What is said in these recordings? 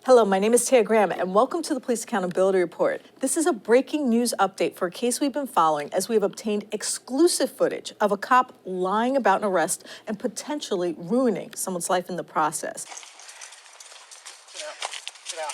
Hello, my name is Taya Graham, and welcome to the Police Accountability Report. This is a breaking news update for a case we've been following as we have obtained exclusive footage of a cop lying about an arrest and potentially ruining someone's life in the process. Get out.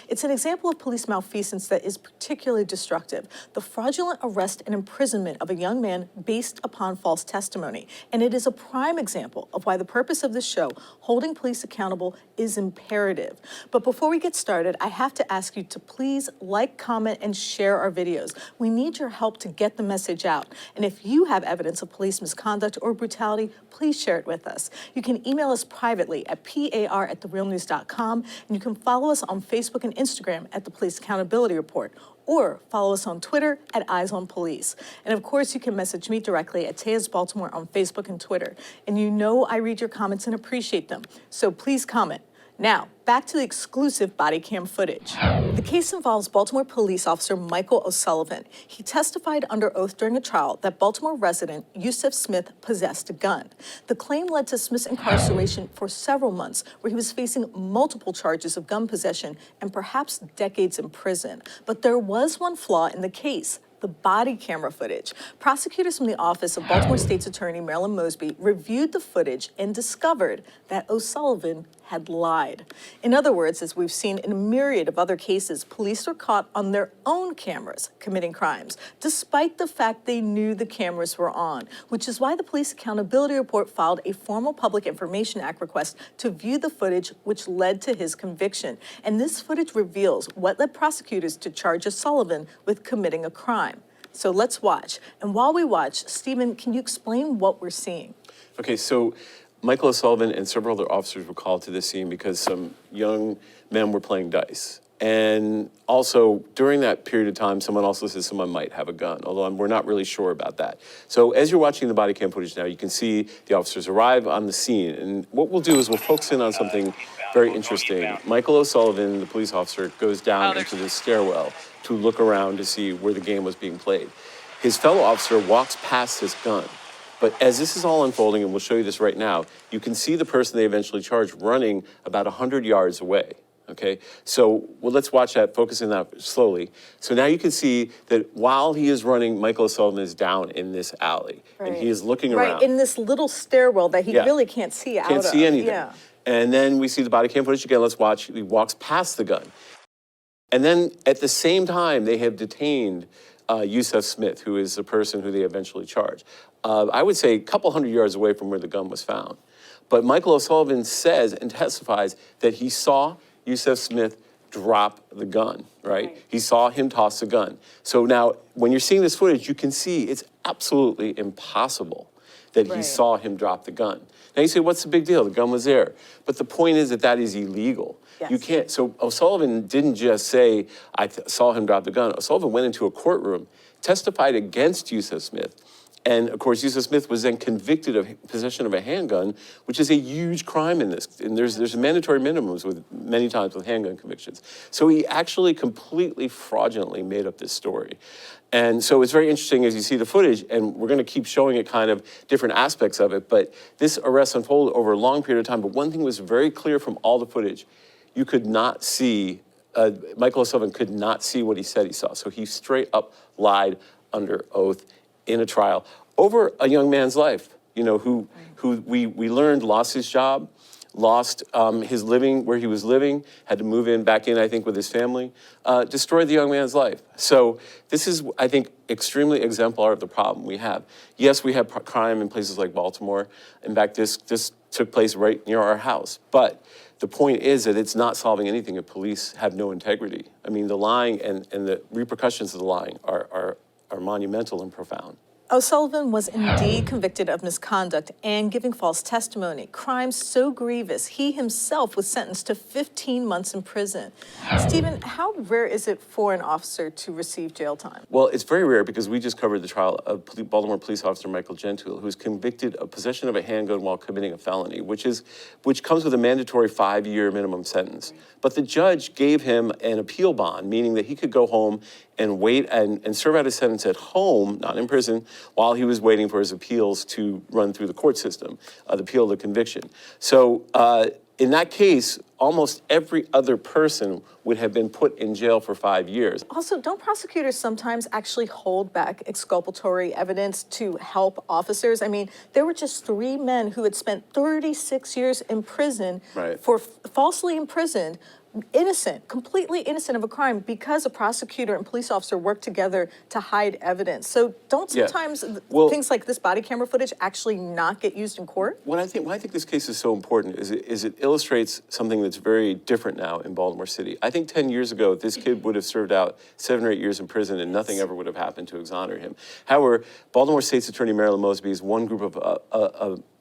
It's an example of police malfeasance that is particularly destructive. The fraudulent arrest and imprisonment of a young man based upon false testimony. And it is a prime example of why the purpose of this show, holding police accountable, is imperative. But before we get started, I have to ask you to please like, comment, and share our videos. We need your help to get the message out. And if you have evidence of police misconduct or brutality, please share it with us. You can email us privately at par@therealnews.com, and you can follow us on Facebook and Instagram at the Police Accountability Report, or follow us on Twitter at Eyes on Police. And of course, you can message me directly at Taya's Baltimore on Facebook and Twitter. And you know I read your comments and appreciate them, so please comment. Now, back to the exclusive body cam footage. The case involves Baltimore police officer Michael O'Sullivan. He testified under oath during a trial that Baltimore resident Yusef Smith possessed a gun. The claim led to Smith's incarceration for several months, where he was facing multiple charges of gun possession and perhaps decades in prison. But there was one flaw in the case: the body camera footage. Prosecutors from the office of Baltimore State's Attorney Marilyn Mosby reviewed the footage and discovered that O'Sullivan had lied. In other words, as we've seen in a myriad of other cases, police were caught on their own cameras committing crimes, despite the fact they knew the cameras were on, which is why the Police Accountability Report filed a formal Public Information Act request to view the footage, which led to his conviction. And this footage reveals what led prosecutors to charge O'Sullivan with committing a crime. So let's watch. And while we watch, Stephen, can you explain what we're seeing? Okay, so Michael O'Sullivan and several other officers were called to the scene because some young men were playing dice. And also, during that period of time, someone also said someone might have a gun, although we're not really sure about that. So as you're watching the body cam footage now, you can see the officers arrive on the scene. And what we'll do is we'll focus in on something very interesting. Michael O'Sullivan, the police officer, goes down into the stairwell to look around to see where the game was being played. His fellow officer walks past his gun. But as this is all unfolding, and we'll show you this right now, you can see the person they eventually charged running about 100 yards away, okay? So, well, let's watch that, focus in that slowly. So now you can see that while he is running, Michael O'Sullivan is down in this alley. Right. And he is looking around. Right, in this little stairwell that he really can't see out of. Can't see anything. Yeah. And then we see the body cam footage again. Let's watch. He walks past the gun. And then at the same time, they have detained Yusef Smith, who is the person who they eventually charged. I would say a couple hundred yards away from where the gun was found. But Michael O'Sullivan says and testifies that he saw Yusef Smith drop the gun, right? He saw him toss the gun. So now, when you're seeing this footage, you can see it's absolutely impossible that he saw him drop the gun. Now you say, what's the big deal? The gun was there. But the point is that that is illegal. Yes. You can't, so O'Sullivan didn't just say, I saw him drop the gun. O'Sullivan went into a courtroom, testified against Yusef Smith. And of course, Yusef Smith was then convicted of possession of a handgun, which is a huge crime in this. And there's mandatory minimums with many times with handgun convictions. So he actually completely fraudulently made up this story. And so it's very interesting as you see the footage, and we're gonna keep showing it kind of different aspects of it, but this arrest unfolded over a long period of time. But one thing was very clear from all the footage: you could not see, Michael O'Sullivan could not see what he said he saw. So he straight up lied under oath in a trial over a young man's life, you know, who we learned lost his job, lost his living where he was living, had to move back in, I think, with his family, destroyed the young man's life. So this is, I think, extremely exemplar of the problem we have. Yes, we have crime in places like Baltimore. In fact, this took place right near our house. But the point is that it's not solving anything if police have no integrity. I mean, the lying and the repercussions of the lying are monumental and profound. O'Sullivan was indeed convicted of misconduct and giving false testimony, crimes so grievous he himself was sentenced to 15 months in prison. Stephen, how rare is it for an officer to receive jail time? Well, it's very rare because we just covered the trial of Baltimore police officer Michael Gentile, who was convicted of possession of a handgun while committing a felony, which comes with a mandatory 5-year minimum sentence. But the judge gave him an appeal bond, meaning that he could go home and wait and serve out his sentence at home, not in prison, while he was waiting for his appeals to run through the court system, the appeal of the conviction. So in that case, almost every other person would have been put in jail for 5 years. Also, don't prosecutors sometimes actually hold back exculpatory evidence to help officers? I mean, there were just 3 men who had spent 36 years in prison Right. for falsely imprisoned, innocent, completely innocent of a crime because a prosecutor and police officer worked together to hide evidence. So don't Yeah. sometimes Well- things like this body camera footage actually not get used in court? Why I think this case is so important is it illustrates something that's very different now in Baltimore City. I think 10 years ago, this kid would have served out 7 or 8 years in prison and nothing ever would have happened to exonerate him. However, Baltimore State's Attorney Marilyn Mosby is one group of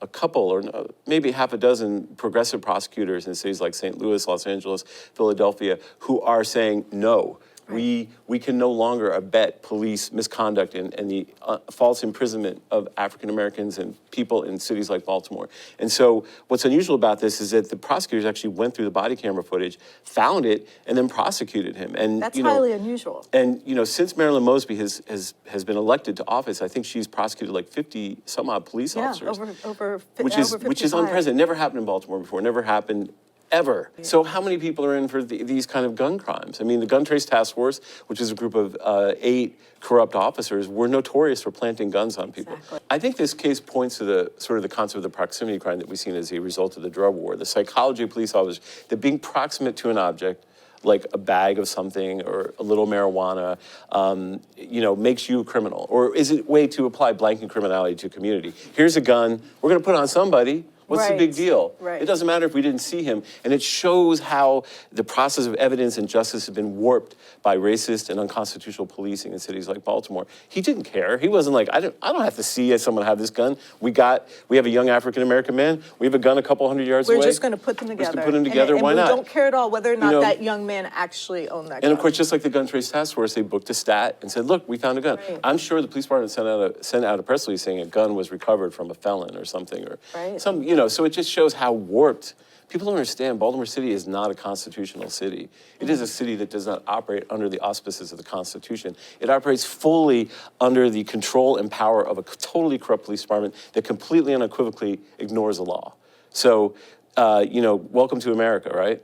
a couple or maybe half a dozen progressive prosecutors in cities like St. Louis, Los Angeles, Philadelphia, who are saying no. We can no longer abet police misconduct and the false imprisonment of African Americans and people in cities like Baltimore. And so what's unusual about this is that the prosecutors actually went through the body camera footage, found it, and then prosecuted him. And That's highly unusual. And since Marilyn Mosby has been elected to office, I think she's prosecuted like 50 some odd police officers. Which is 55. unprecedented. Never happened in Baltimore before. Never happened ever. Yeah. So how many people are in for these kind of gun crimes? I mean, the Gun Trace Task Force, which is a group of 8 corrupt officers, were notorious for planting guns on people. Exactly. I think this case points to the concept of the proximity crime that we've seen as a result of the drug war. The psychology of police officers, that being proximate to an object, like a bag of something or a little marijuana, makes you a criminal? Or is it a way to apply blanket criminality to a community? Here's a gun, we're gonna put it on somebody. What's the big deal? Right. It doesn't matter if we didn't see him. And it shows how the process of evidence and justice has been warped by racist and unconstitutional policing in cities like Baltimore. He didn't care. He wasn't like, I don't have to see someone have this gun. We have a young African-American man. We have a gun a couple hundred yards away. We're just going to put them together. We're just going to put them together. And why not? we don't care at all whether or not that young man actually owned that gun. And of course, just like the Gun Trace Task Force, they booked a stat and said, look, we found a gun. Right. I'm sure the police department sent out a press release saying a gun was recovered from a felon or something, or so it just shows how warped. People don't understand Baltimore City is not a constitutional city. It is a city that does not operate under the auspices of the Constitution. It operates fully under the control and power of a totally corrupt police department that completely and unequivocally ignores the law. So, welcome to America, right?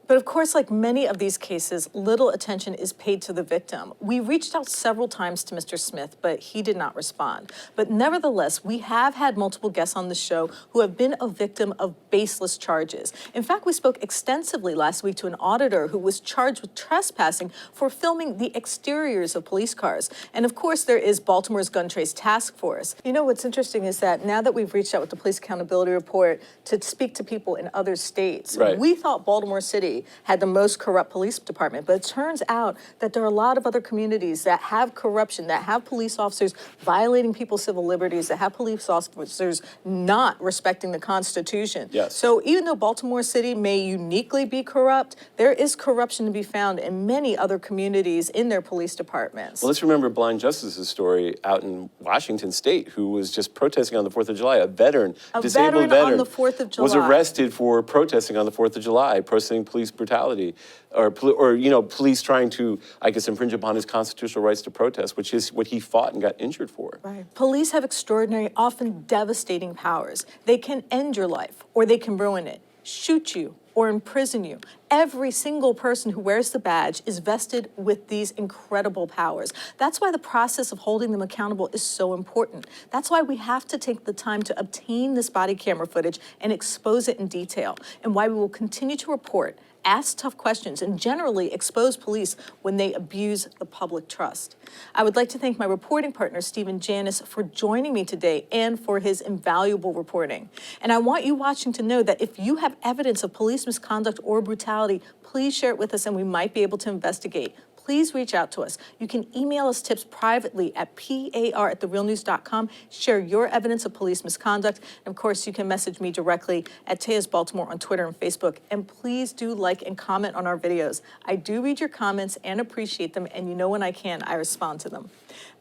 But of course, like many of these cases, little attention is paid to the victim. We reached out several times to Mr. Smith, but he did not respond. But nevertheless, we have had multiple guests on the show who have been a victim of baseless charges. In fact, we spoke extensively last week to an auditor who was charged with trespassing for filming the exteriors of police cars. And of course, there is Baltimore's Gun Trace Task Force. You know, what's interesting is that now that we've reached out with the Police Accountability Report to speak to people in other states, we thought Baltimore City had the most corrupt police department, but it turns out that there are a lot of other communities that have corruption, that have police officers violating people's civil liberties, that have police officers not respecting the Constitution. Yes. So even though Baltimore City may uniquely be corrupt, there is corruption to be found in many other communities in their police departments. Well, let's remember Blind Justice's story out in Washington State, who was just protesting on the 4th of July. A disabled veteran on the 4th of July was arrested for protesting on the 4th of July, protesting police brutality, or police trying to, I guess, infringe upon his constitutional rights to protest, which is what he fought and got injured for. Right. Police have extraordinary, often devastating powers. They can end your life, or they can ruin it, shoot you, or imprison you. Every single person who wears the badge is vested with these incredible powers. That's why the process of holding them accountable is so important. That's why we have to take the time to obtain this body camera footage and expose it in detail, and why we will continue to report, ask tough questions, and generally expose police when they abuse the public trust. I would like to thank my reporting partner, Janis, for joining me today and for his invaluable reporting. And I want you watching to know that if you have evidence of police misconduct or brutality, please share it with us and we might be able to investigate. Please reach out to us. You can email us tips privately at par@therealnews.com. Share your evidence of police misconduct. And of course, you can message me directly at Taya's Baltimore on Twitter and Facebook. And please do like and comment on our videos. I do read your comments and appreciate them. And you know when I can, I respond to them.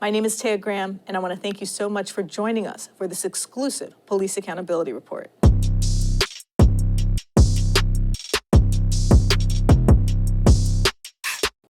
My name is Taya Graham, and I want to thank you so much for joining us for this exclusive Police Accountability Report.